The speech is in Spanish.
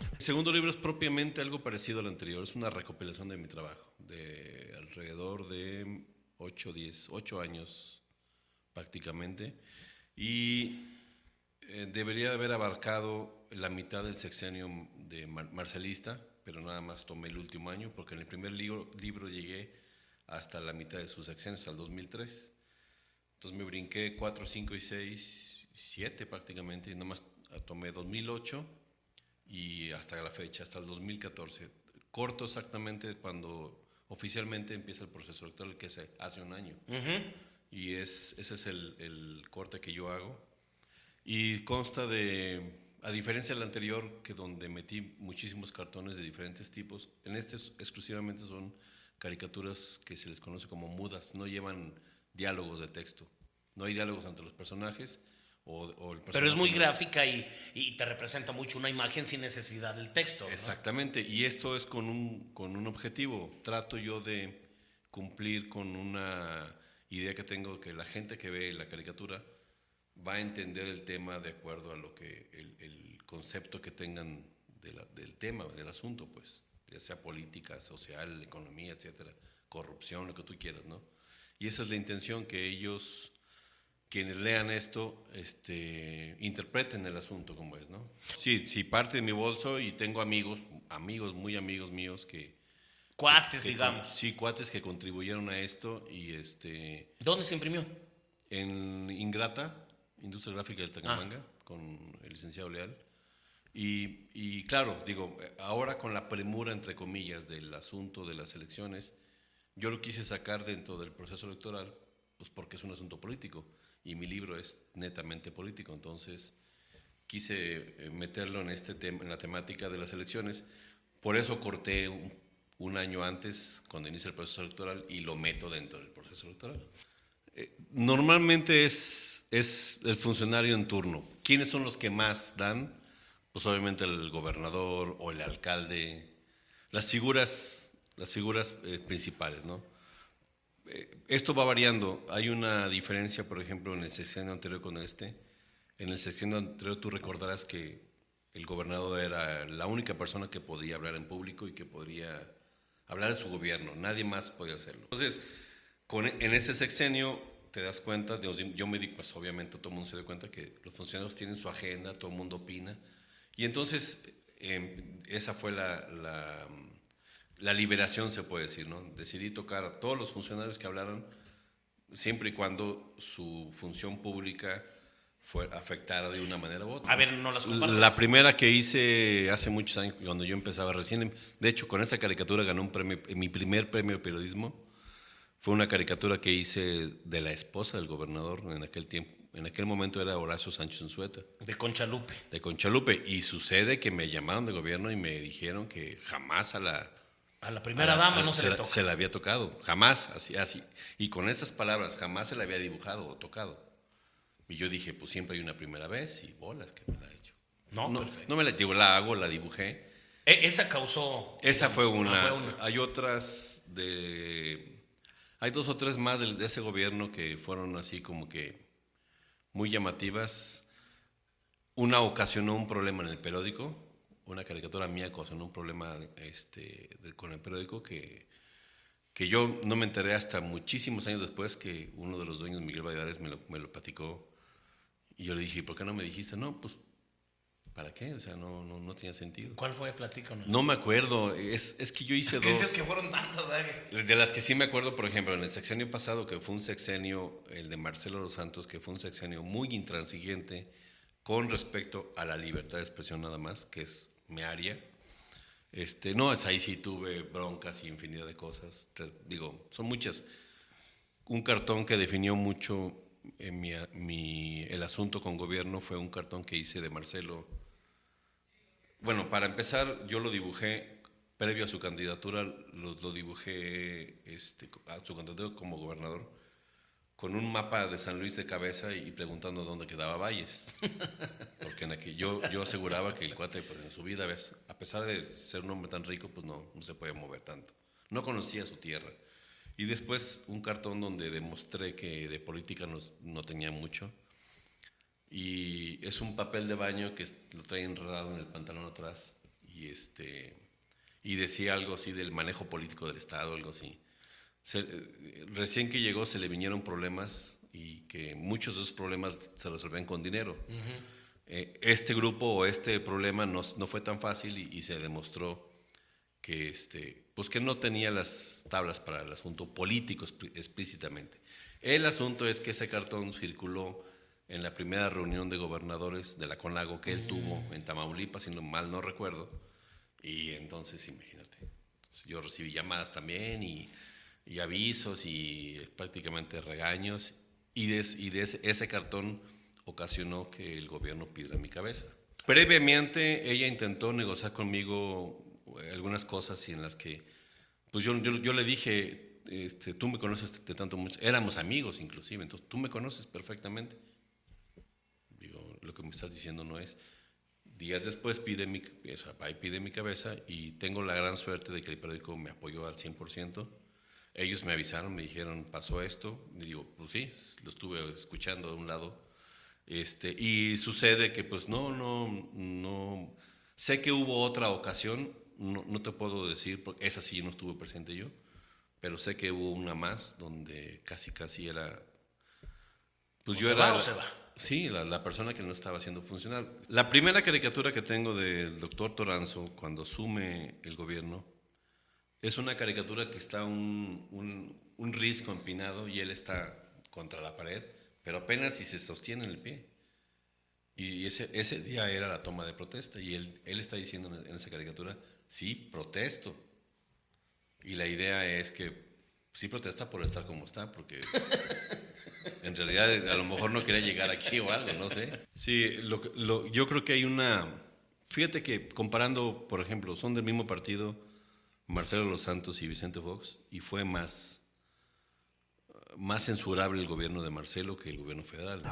El segundo libro es propiamente algo parecido al anterior, es una recopilación de mi trabajo, de alrededor de 8 años prácticamente, y debería haber abarcado la mitad del sexenio de marcelista, pero nada más tomé el último año, porque en el primer libro llegué hasta la mitad de sus sexenios, hasta el 2003. Entonces me brinqué 4, 5 y 6, 7 prácticamente, y nada más tomé 2008 y hasta la fecha, hasta el 2014. Corto exactamente cuando oficialmente empieza el proceso electoral, que es hace un año. Y ese es el corte que yo hago. Y consta de, a diferencia del anterior, que donde metí muchísimos cartones de diferentes tipos, en este exclusivamente son caricaturas que se les conoce como mudas, no llevan diálogos de texto, no hay diálogos entre los personajes. Pero es muy gráfica y te representa mucho una imagen sin necesidad del texto, ¿no? Exactamente, y esto es con un objetivo. Trato yo de cumplir con una idea que tengo, que la gente que ve la caricatura va a entender el tema de acuerdo a lo que el concepto que tengan del tema, del asunto, pues, ya sea política, social, economía, etcétera, corrupción, lo que tú quieras, ¿no? Y esa es la intención, que ellos, quienes lean esto, interpreten el asunto como es, ¿no? Sí, parte de mi bolso, y tengo amigos, muy amigos míos que... Cuates, digamos. Sí, cuates que contribuyeron a esto, y ¿Dónde se imprimió? En Ingrata, Industria Gráfica del Tangamanga, con el licenciado Leal. Y claro, digo, ahora con la premura, entre comillas, del asunto de las elecciones, yo lo quise sacar dentro del proceso electoral, pues porque es un asunto político, y mi libro es netamente político, entonces quise meterlo en en la temática de las elecciones. Por eso corté un año antes, cuando inicia el proceso electoral, y lo meto dentro del proceso electoral. Normalmente es el funcionario en turno. ¿Quiénes son los que más dan? Pues obviamente el gobernador o el alcalde, las figuras principales, ¿no? Esto va variando. Hay una diferencia, por ejemplo, en el sexenio anterior con este. En el sexenio anterior tú recordarás que el gobernador era la única persona que podía hablar en público y que podría hablar de su gobierno. Nadie más podía hacerlo. Entonces, en ese sexenio te das cuenta, yo me di, pues obviamente todo el mundo se dio cuenta que los funcionarios tienen su agenda, todo el mundo opina, y entonces esa fue la liberación, se puede decir, ¿no? Decidí tocar a todos los funcionarios que hablaran, siempre y cuando su función pública afectara de una manera u otra. A ver, no las compartes. La primera que hice hace muchos años, cuando yo empezaba recién, de hecho con esa caricatura gané un premio, mi primer premio de periodismo. Fue una caricatura que hice de la esposa del gobernador en aquel tiempo. En aquel momento era Horacio Sánchez Unzueta. De Concha Lupe. De Concha Lupe. Y sucede que me llamaron de gobierno y me dijeron que jamás a la primera dama no se le toca. Se la había tocado, jamás, así. Y con esas palabras, jamás se la había dibujado o tocado. Y yo dije, pues siempre hay una primera vez, y bolas que me la he hecho. No me la hago, la dibujé. Esa causó... Esa fue una. Hay otras Hay 2 o 3 más de ese gobierno que fueron así como que muy llamativas. Una ocasionó un problema en el periódico, una caricatura mía ocasionó un problema con el periódico que yo no me enteré hasta muchísimos años después, que uno de los dueños, Miguel Valladares, me lo platicó. Y yo le dije, ¿por qué no me dijiste? No, pues, ¿para qué? O sea, no tenía sentido. ¿Cuál fue? Platícanos. No me acuerdo, es que yo hice 2. Es que dices que fueron tantas, ¿eh? De las que sí me acuerdo, por ejemplo, en el sexenio pasado, que fue un sexenio, el de Marcelo Los Santos, que fue un sexenio muy intransigente con respecto a la libertad de expresión nada más, que es mi área. Ahí sí tuve broncas y infinidad de cosas. Digo, son muchas. Un cartón que definió mucho el asunto con gobierno fue un cartón que hice de Marcelo. Bueno, para empezar, yo lo dibujé previo a su candidatura, lo dibujé a su candidatura como gobernador, con un mapa de San Luis de cabeza y preguntando dónde quedaba Valles. Porque yo aseguraba que el cuate, pues en su vida, ¿ves?, a pesar de ser un hombre tan rico, pues no se podía mover tanto. No conocía su tierra. Y después un cartón donde demostré que de política no tenía mucho. Y es un papel de baño que lo trae enredado en el pantalón atrás. Y decía algo así del manejo político del Estado, algo así. Recién que llegó se le vinieron problemas y que muchos de esos problemas se resolvían con dinero. Este grupo o este problema no fue tan fácil y se demostró que, pues que no tenía las tablas para el asunto político explícitamente. El asunto es que ese cartón circuló en la primera reunión de gobernadores de la CONAGO que él tuvo en Tamaulipas, si mal no recuerdo, y entonces imagínate, yo recibí llamadas también y avisos y prácticamente regaños, y ese cartón ocasionó que el gobierno pidiera mi cabeza. Previamente ella intentó negociar conmigo algunas cosas y en las que pues yo le dije, tú me conoces de tanto mucho, éramos amigos inclusive, entonces tú me conoces perfectamente. Digo, lo que me estás diciendo no es. Días después pide mi cabeza y tengo la gran suerte de que el periódico me apoyó al 100%. Ellos me avisaron, me dijeron, pasó esto. Y digo, pues sí, lo estuve escuchando de un lado. Y sucede que pues no. Sé que hubo otra ocasión, no te puedo decir, porque esa sí no estuve presente yo, pero sé que hubo una más donde casi era. Pues yo era. ¿O se va? Sí, la persona que no estaba haciendo funcional. La primera caricatura que tengo del doctor Toranzo, cuando asume el gobierno, es una caricatura que está un risco empinado y él está contra la pared, pero apenas si se sostiene en el pie. Y ese día era la toma de protesta y él está diciendo en esa caricatura, sí, protesto. Y la idea es que sí protesta por estar como está, porque en realidad a lo mejor no quería llegar aquí o algo, no sé. Sí, yo creo que hay una... Fíjate que comparando, por ejemplo, son del mismo partido Marcelo Los Santos y Vicente Fox, y fue más censurable el gobierno de Marcelo que el gobierno federal.